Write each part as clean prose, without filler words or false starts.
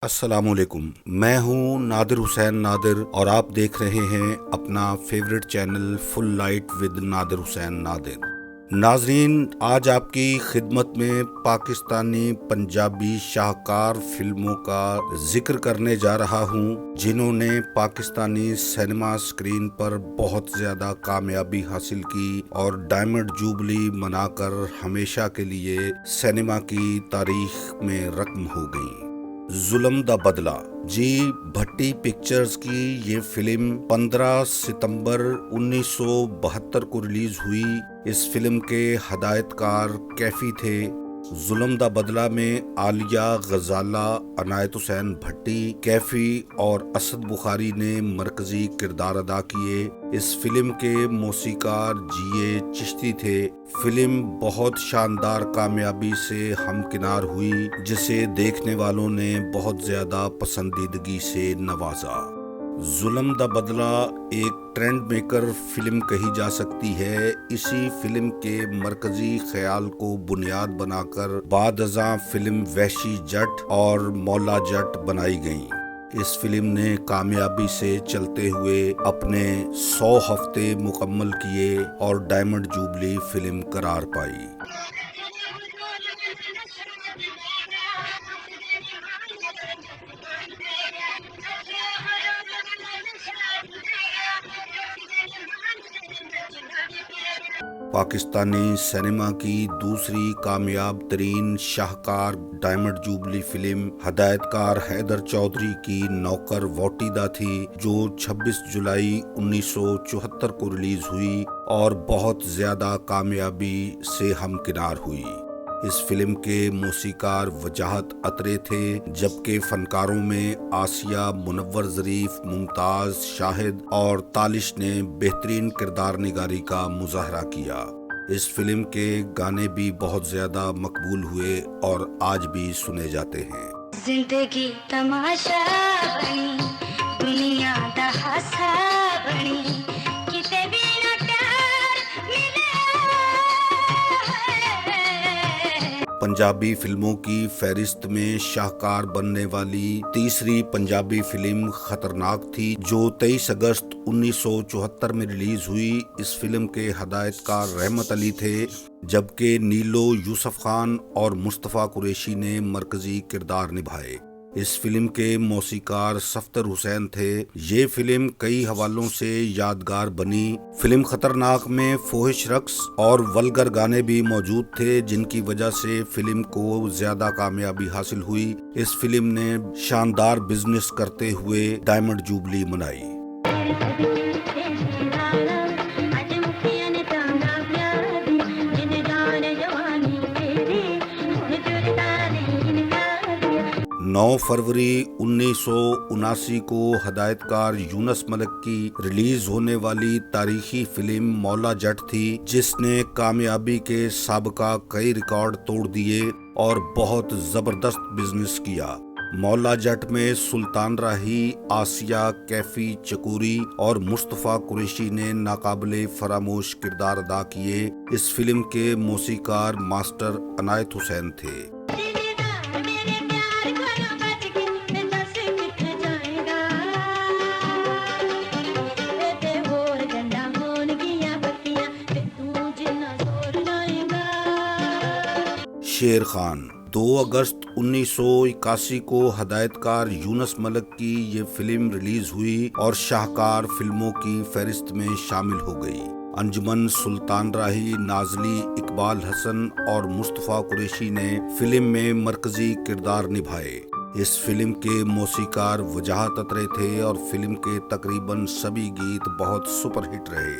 السلام علیکم، میں ہوں نادر حسین نادر اور آپ دیکھ رہے ہیں اپنا favourite channel full light with Nadir Hussain Nadir. ناظرین، آج آپ کی خدمت میں پاکستانی پنجابی شاہکار فلموں کا ذکر کرنے جا رہا ہوں جنہوں نے پاکستانی سینما سکرین پر بہت زیادہ کامیابی حاصل کی اور ڈائمنڈ جوبلی منا کر ہمیشہ کے لیے سینما کی تاریخ میں رقم ہو گئیں۔ ظلم دا بدلہ جی بھٹی پکچرز کی یہ فلم 15 ستمبر 1972 کو ریلیز ہوئی۔ اس فلم کے ہدایت کار کیفی تھے۔ ظلم دا بدلہ میں عالیہ غزالہ، عنایت حسین بھٹی، کیفی اور اسد بخاری نے مرکزی کردار ادا کیے۔ اس فلم کے موسیقار جی چشتی تھے۔ فلم بہت شاندار کامیابی سے ہمکنار ہوئی جسے دیکھنے والوں نے بہت زیادہ پسندیدگی سے نوازا۔ ظلم دا بدلہ ایک ٹرینڈ میکر فلم کہی جا سکتی ہے۔ اسی فلم کے مرکزی خیال کو بنیاد بنا کر بعد ازاں فلم وحشی جٹ اور مولا جٹ بنائی گئیں۔ اس فلم نے کامیابی سے چلتے ہوئے اپنے 100 ہفتے مکمل کیے اور ڈائمنڈ جوبلی فلم قرار پائی۔ پاکستانی سینما کی دوسری کامیاب ترین شاہکار ڈائمنڈ جوبلی فلم ہدایت کار حیدر چودھری کی نوکر ووٹیدہ تھی، جو 26 جولائی 1974 کو ریلیز ہوئی اور بہت زیادہ کامیابی سے ہمکنار ہوئی۔ اس فلم کے موسیقار وجاہت اترے تھے، جبکہ فنکاروں میں آسیہ، منور ظریف، ممتاز، شاہد اور تالش نے بہترین کردار نگاری کا مظاہرہ کیا۔ اس فلم کے گانے بھی بہت زیادہ مقبول ہوئے اور آج بھی سنے جاتے ہیں۔ زندگی تماشا بنی، دنیا دا ہاسا بنی، کتے بھی نہ پیار ملے۔ پنجابی فلموں کی فہرست میں شاہکار بننے والی تیسری پنجابی فلم خطرناک تھی، جو 23 اگست 1974 میں ریلیز ہوئی۔ اس فلم کے ہدایت کار رحمت علی تھے، جبکہ نیلو، یوسف خان اور مصطفیٰ قریشی نے مرکزی کردار نبھائے۔ اس فلم کے موسیقار صفدر حسین تھے۔ یہ فلم کئی حوالوں سے یادگار بنی۔ فلم خطرناک میں فوحش رقص اور ولگر گانے بھی موجود تھے، جن کی وجہ سے فلم کو زیادہ کامیابی حاصل ہوئی۔ اس فلم نے شاندار بزنس کرتے ہوئے ڈائمنڈ جوبلی منائی۔ فروری 1979 کو ہدایت کار یونس ملک کی ریلیز ہونے والی تاریخی فلم مولا جٹ تھی، جس نے کامیابی کے سابقہ کئی ریکارڈ توڑ دیے اور بہت زبردست بزنس کیا۔ مولا جٹ میں سلطان راہی، آسیہ، کیفی، چکوری اور مصطفیٰ قریشی نے ناقابل فراموش کردار ادا کیے۔ اس فلم کے موسیقار ماسٹر عنایت حسین تھے۔ شیر خان 2 اگست 1981 کو ہدایت کار یونس ملک کی یہ فلم ریلیز ہوئی اور شاہکار فلموں کی فہرست میں شامل ہو گئی۔ انجمن، سلطان راہی، نازلی، اقبال حسن اور مصطفیٰ قریشی نے فلم میں مرکزی کردار نبھائے۔ اس فلم کے موسیقار وجاہت اترے تھے اور فلم کے تقریباً سبھی گیت بہت سپر ہٹ رہے۔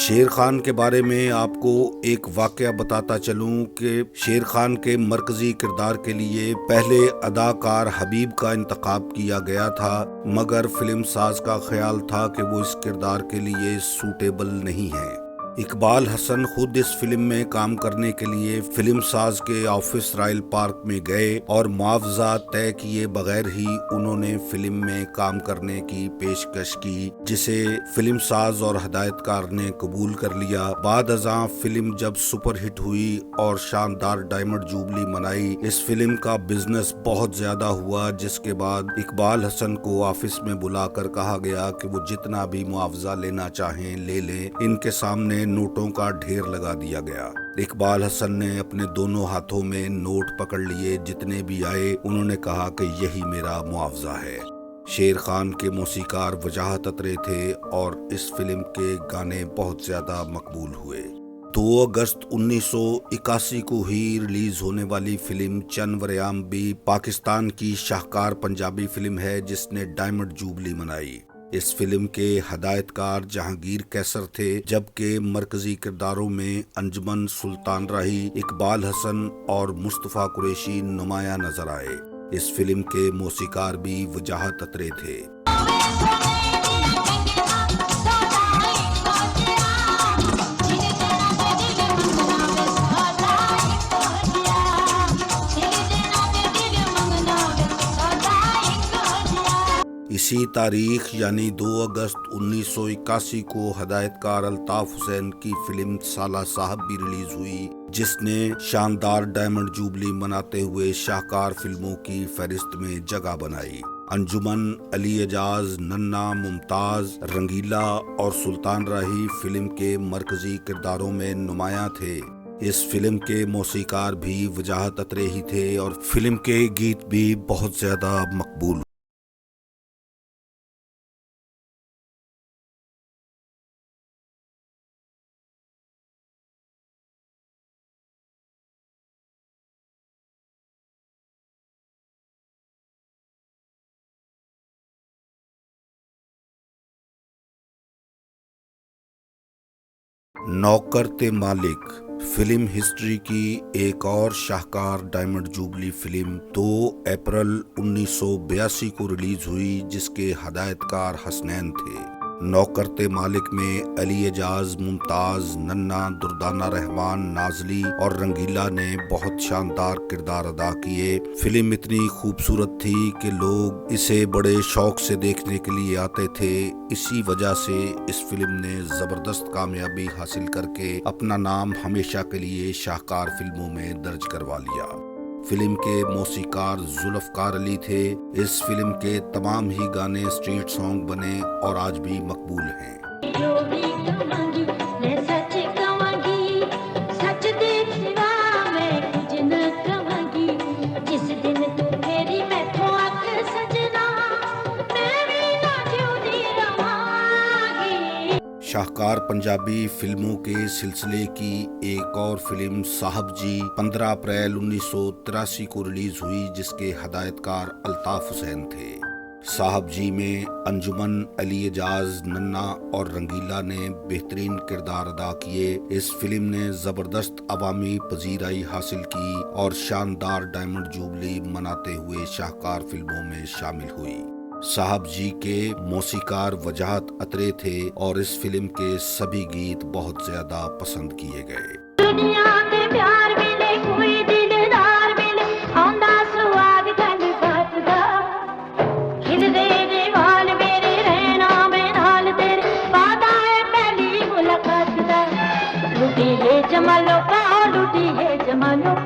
شیر خان کے بارے میں آپ کو ایک واقعہ بتاتا چلوں کہ شیر خان کے مرکزی کردار کے لیے پہلے اداکار حبیب کا انتخاب کیا گیا تھا، مگر فلم ساز کا خیال تھا کہ وہ اس کردار کے لیے سوٹیبل نہیں ہے۔ इकबाल हसन खुद इस फिल्म में काम करने के लिए फिल्म साज के ऑफिस रॉयल पार्क में गए और मुआवजा तय किए बगैर ही उन्होंने फिल्म में काम करने की पेशकश की, जिसे फिल्म साज और हदायतकार ने कबूल कर लिया। बाद अज़ां फिल्म जब सुपर हिट हुई और शानदार डायमंड जुबली मनाई, इस फिल्म का बिजनेस बहुत ज्यादा हुआ, जिसके बाद इकबाल हसन को ऑफिस में बुलाकर कहा गया कि वो जितना भी मुआवजा लेना चाहें ले लें। इनके सामने नोटों का ढेर लगा दिया गया। इकबाल हसन ने अपने दोनों हाथों में नोट पकड़ लिए, जितने भी आए उन्होंने कहा कि यही मेरा मुआवजा है। शेर खान के मौसीकार वजाहत अतरे थे और इस फिल्म के गाने बहुत ज्यादा मकबूल हुए। 2 अगस्त 1981 को ही रिलीज होने वाली फिल्म चन वरयाम भी पाकिस्तान की शाहकार पंजाबी फिल्म है जिसने डायमंड जुबली मनाई। इस फिल्म के हदायतकार जहांगीर कैसर थे, जबकि मरकजी किरदारों में अंजुमन सुल्तान राही, इकबाल हसन और मुस्तफ़ा कुरैशी नुमाया नजर आए। इस फिल्म के मौसीकार भी वजाहत अतरे थे। इसी तारीख यानी 2 अगस्त 1981 को हदायतकार अल्ताफ हुसैन की फिल्म साला साहब भी रिलीज हुई, जिसने शानदार डायमंड जुबली मनाते हुए शाहकार फिल्मों की फहरिस्त में जगह बनाई। अंजुमन, अली एजाज, नन्ना, मुमताज, रंगीला और सुल्तान राही फिल्म के मरकजी किरदारों में नुमाया थे। इस फिल्म के मौसीकार भी वजाहत अतरे ही थे और फिल्म के गीत भी बहुत ज्यादा मकबूल। नौकर ते मालिक फिल्म हिस्ट्री की एक और शाहकार डायमंड जुबली फिल्म 2 अप्रैल 1982 को रिलीज हुई, जिसके हदायतकार हसनैन थे। नौकर ते मालिक में अली एजाज, मुमताज, नन्ना, दुर्दाना रहमान, नाजली और रंगीला ने बहुत शानदार किरदार अदा किए। फिल्म इतनी खूबसूरत थी कि लोग इसे बड़े शौक से देखने के लिए आते थे। इसी वजह से इस फिल्म ने जबरदस्त कामयाबी हासिल करके अपना नाम हमेशा के लिए शाहकार फिल्मों में दर्ज करवा लिया। फिल्म के मौसीकार जुल्फकार अली थे। इस फिल्म के तमाम ही गाने स्ट्रीट सॉन्ग बने और आज भी मकबूल हैं। शाहकार पंजाबी फिल्मों के सिलसिले की एक और फिल्म साहब जी 15 अप्रैल 1983 को रिलीज हुई, जिसके हदायतकार अल्ताफ हुसैन थे। साहब जी में अंजुमन, अली एजाज, नन्ना और रंगीला ने बेहतरीन किरदार अदा किए। इस फिल्म ने जबरदस्त अवामी पजीराई हासिल की और शानदार डायमंड जुबली मनाते हुए शाहकार फिल्मों में शामिल हुई। साहब जी के मौसीकार वजाहत अतरे थे और इस फिल्म के सभी गीत बहुत ज्यादा पसंद किए गए। दुनिया में प्यार मिले कोई दिलदार मिले आंदा सुहाग गल बात दा खिल दे वाल मेरे रहना में नाल तेरे वादा है पहली मुलाकात दा लुटी है जमालो का लुटी है जमालो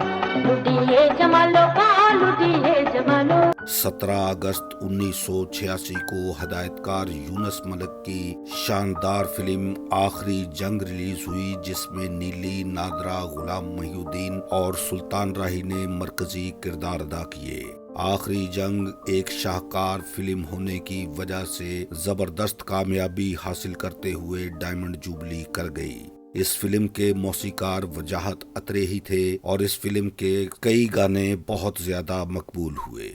लुटी है जमालो का लुटी है जमालो। 17 अगस्त 1986 को हदायतकार यूनुस मलिक की शानदार फिल्म आखिरी जंग रिलीज हुई, जिसमें नीली, नादरा, गुलाम मोहिउद्दीन और सुल्तान राही ने मरकजी किरदार अदा किए। आखिरी जंग एक शाहकार फिल्म होने की वजह से जबरदस्त कामयाबी हासिल करते हुए डायमंड जुबली कर गई। इस फिल्म के मौसीकार वजाहत अतरे ही थे और इस फिल्म के कई गाने बहुत ज्यादा मकबूल हुए।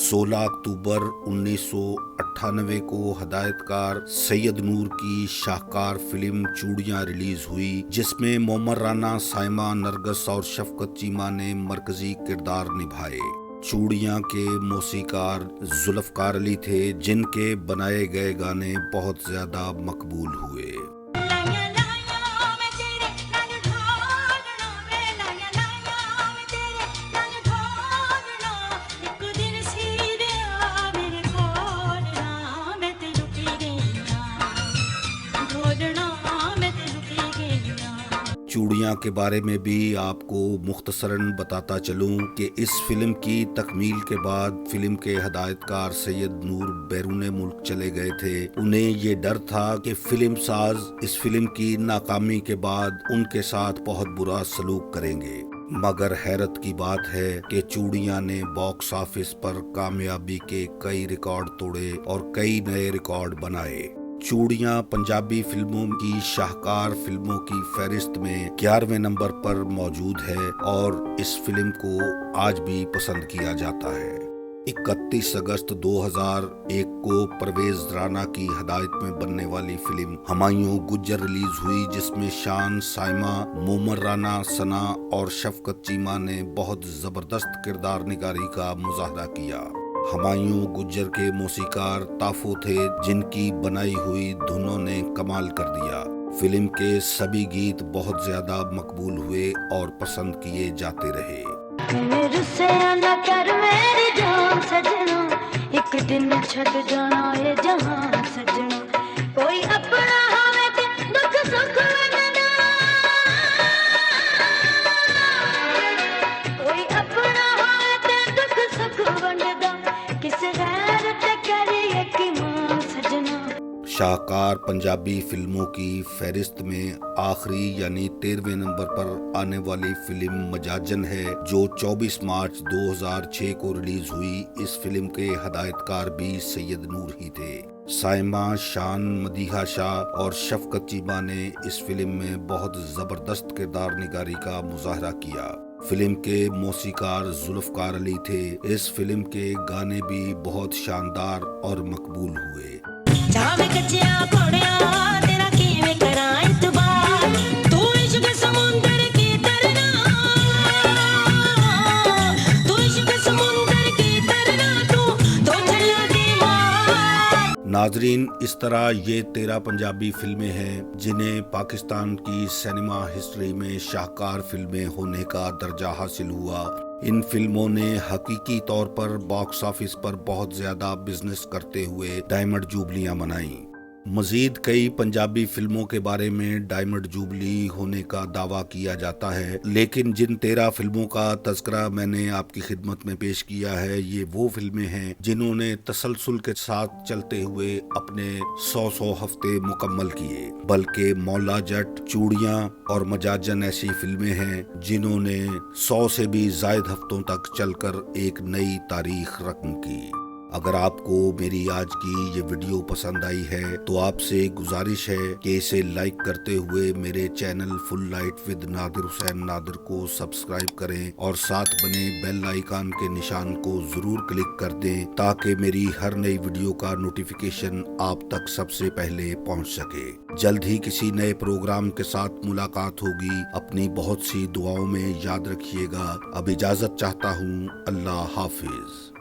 सोलह अक्टूबर 1998 1998 को हदायतकार सैयद नूर की शाहकार फिल्म चूड़ियां रिलीज हुई, जिसमें मोमर राना, साइमा, नरगस और शफकत चीमा ने मरकजी किरदार निभाए। चूड़ियां के मौसीकार जुल्फकार अली थे, जिनके बनाए गए गाने बहुत ज्यादा मकबूल हुए। चूड़ियां के बारे में भी आपको मुख्तसरन बताता चलूं कि इस फिल्म की तकमील के बाद फिल्म के हदायतकार सैयद नूर बैरून मुल्क चले गए थे। उन्हें ये डर था कि फिल्म साज इस फिल्म की नाकामी के बाद उनके साथ बहुत बुरा सलूक करेंगे, मगर हैरत की बात है कि चूड़ियां ने बॉक्स ऑफिस पर कामयाबी के कई रिकॉर्ड तोड़े और कई नए रिकॉर्ड बनाए। चूड़ियां पंजाबी फिल्मों की शाहकार फिल्मों की फहरिस्त में 11वें नंबर पर मौजूद है और इस फिल्म को आज भी पसंद किया जाता है। 31 अगस्त 2001 को परवेज राना की हदायत में बनने वाली फिल्म हमायूं गुज्जर रिलीज हुई, जिसमें शान, साइमा, मोमर राना, सना और शफकत चीमा ने बहुत जबरदस्त किरदार निगारी का मुजाहरा किया। हमायूं गुज्जर के मौसीकार ताफो थे, जिनकी बनाई हुई धुनों ने कमाल कर दिया। फिल्म के सभी गीत बहुत ज्यादा मकबूल हुए और पसंद किए जाते रहे। एक दिन छड़ जाना है जहां सजना, कोई अपना होवे ते दुख सुख वंडना, कोई अपना होवे ते दुख सुख वंडदा, किस गैर ते करिए कि मां सजना। शाहकार पंजाबी फिल्मों की फहरिस्त में आखिरी यानी 13वें नंबर पर आने वाली फिल्म मजाजन है, जो 24 मार्च 2006 को रिलीज हुई। इस फिल्म के हदायतकार भी सैयद नूर ही थे। साइमा, शान, मदीहा शाह और शफकत चीमा ने इस फिल्म में बहुत जबरदस्त किरदार निगारी का मुजाहरा किया। फिल्म के मौसीकार जुल्फकार अली थे। इस फिल्म के गाने भी बहुत शानदार और मकबूल हुए। जावे कच्चिया घोड़िया तेरा कीवें करां इतबार, तू इश्क समुंदर की तरना, तू इश्क समुंदर की तरना, तू चला दीवार। नाजरीन, इस तरह ये 13 पंजाबी फिल्में हैं जिन्हें पाकिस्तान की सिनेमा हिस्ट्री में शाहकार फिल्में होने का दर्जा हासिल हुआ। इन फिल्मों ने हकीकी तौर पर बॉक्स ऑफिस पर बहुत ज्यादा बिजनेस करते हुए डायमंड जुबलियां मनाई। मजीद कई पंजाबी फिल्मों के बारे में डायमंड जुबली होने का दावा किया जाता है, लेकिन जिन 13 फिल्मों का तज़किरा मैंने आपकी खिदमत में पेश किया है, ये वो फिल्में हैं जिन्होंने तसलसल के साथ चलते हुए अपने 100 हफ्ते मुकम्मल किए। बल्कि मौला जट, चूड़ियां और मजाजन ऐसी फिल्में हैं जिन्होंने 100 से भी ज़ायद हफ्तों तक चलकर एक नई तारीख रकम की। अगर आपको मेरी आज की ये वीडियो पसंद आई है तो आपसे गुजारिश है कि इसे लाइक करते हुए मेरे channel full light with Nadir Hussain Nadir को सब्सक्राइब करें और साथ बने बेल आइकन के निशान को जरूर क्लिक कर दें, ताकि मेरी हर नई वीडियो का नोटिफिकेशन आप तक सबसे पहले पहुंच सके। जल्द ही किसी नए प्रोग्राम के साथ मुलाकात होगी। अपनी बहुत सी दुआओं में याद रखिएगा। अब इजाजत चाहता हूँ। अल्लाह हाफिज।